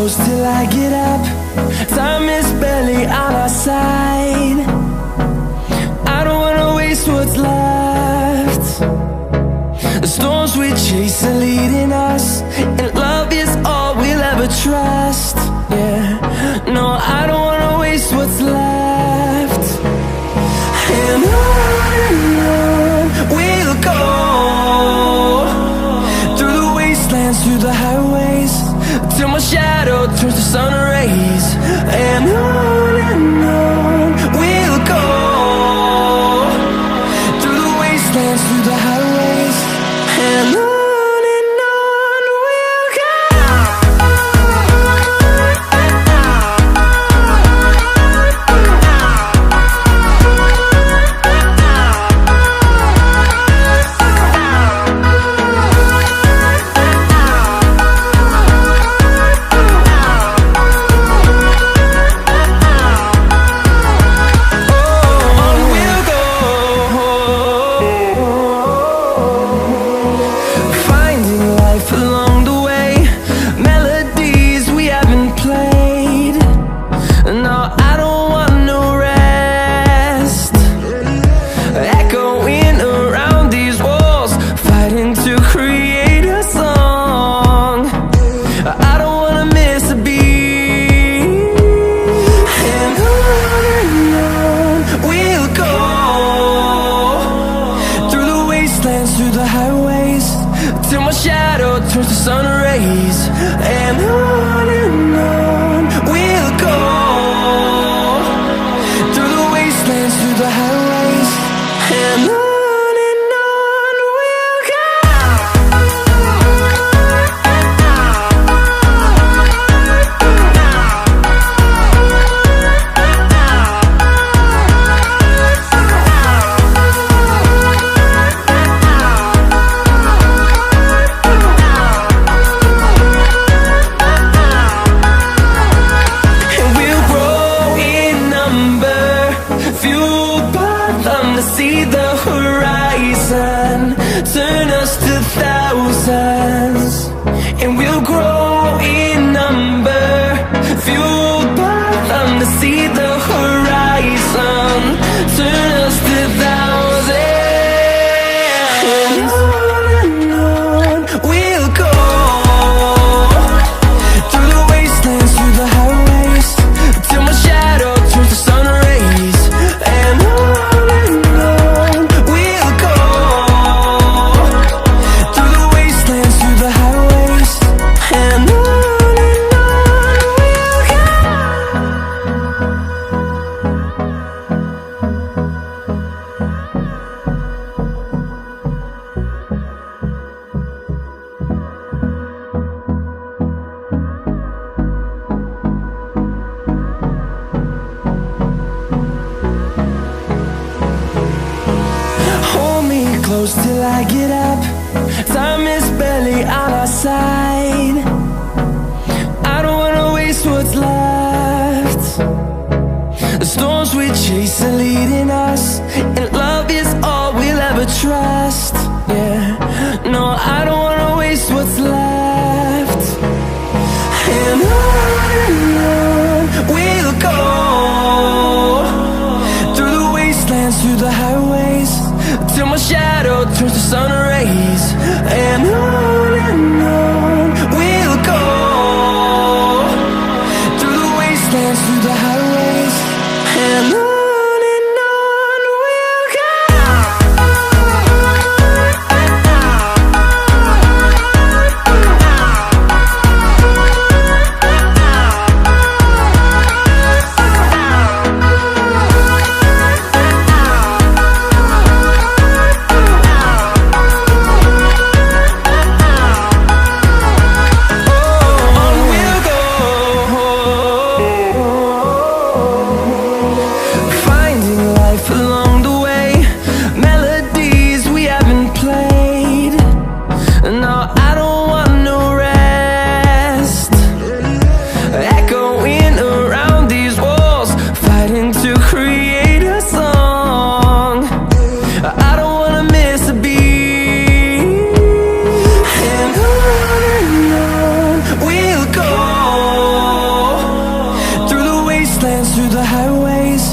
close till I get up. Time is barely on our side. I don't wanna waste what's left. The storms we chase are leading us, and love is all we'll ever trust. Yeah, no, I don't wanna waste what's left. And on we'll go, through the wastelands, through the highways, till my shadow turns to sun rays. And on we'll go, through the wastelands, through the highways, and on we'll go. Through the highways, till my shadow turns to sun rays. And on we'll go, through the wastelands, through the highways, and on we'll go. See the horizon, turn us to thousands, and we'll grow in number, fueled by them. To see the horizon, turn us to thousands, and on we'll go, through the wastelands, through the highways, till my shadow turns to sun rays. And close till I get up. Time is barely on our side. I don't wanna waste what's left. The storms we chase are leading us, and love is all we'll ever trust. Yeah, no, I don't wanna waste what's left. And on we'll go, through the wastelands, through the highways, till my shadow turns to sun rays. And on we'll go, through the wastelands, through the highways, and on. through the highways,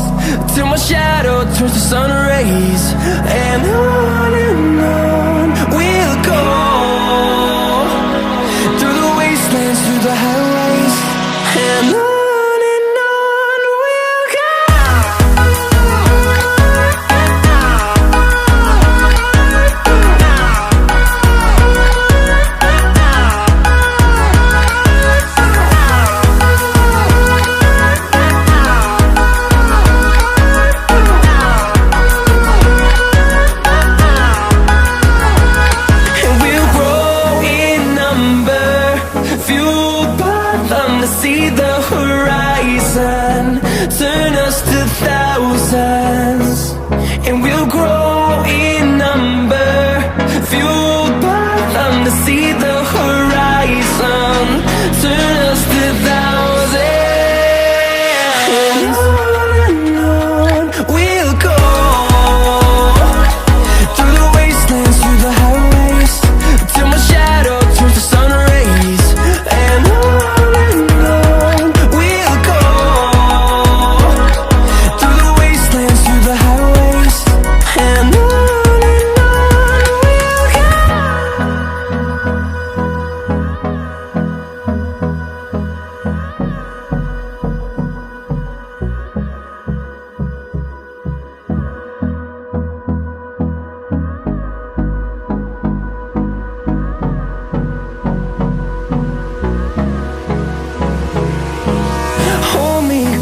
till my shadow turns to sun rays. And on we'll go, through the wastelands, through the highways. And on we'll go. See the horizon, turn us to thousands, and we'll grow in number, fueled by them to see the horizon, turn us to thousands. And on we'll go, through the wastelands, through the highways, till my shadow turns to sun rays. And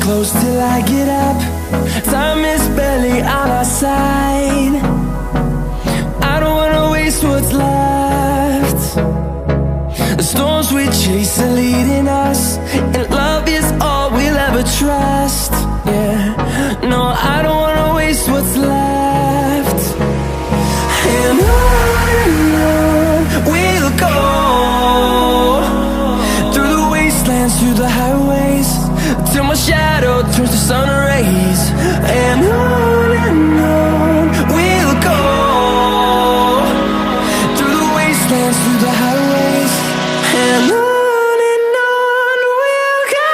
close till I get up. Time is barely on our side. I don't wanna waste what's left. The storms we chase are leading us, and love is all we'll ever trust. Yeah, no, I don't wanna waste what's left. And on we'll go, through the wastelands, through the highways, till my shadow turns to sun rays. And on we'll go, through the wastelands, through the highways. And on we'll go.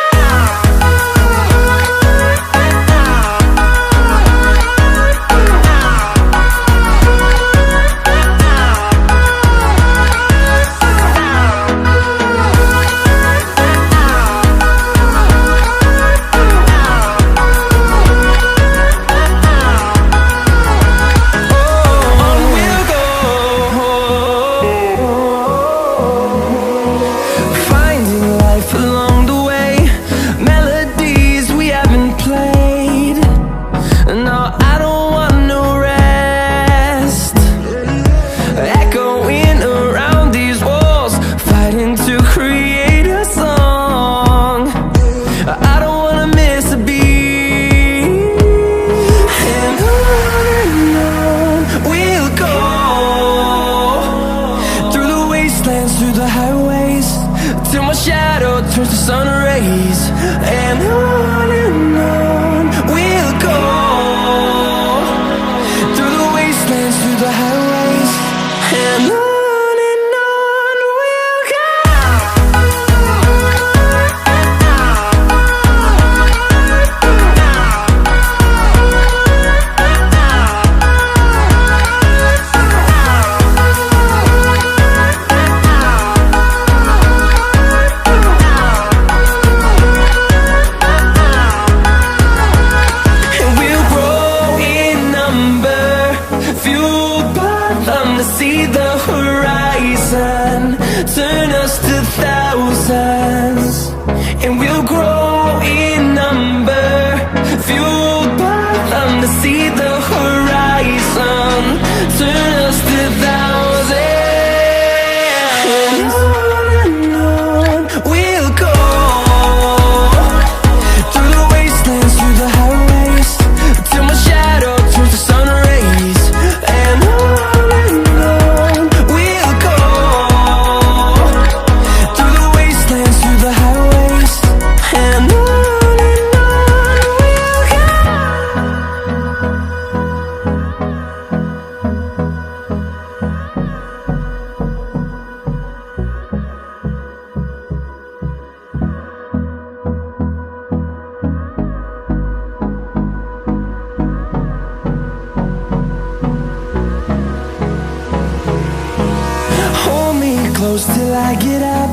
close till I get up.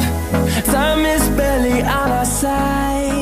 Time is barely on our side.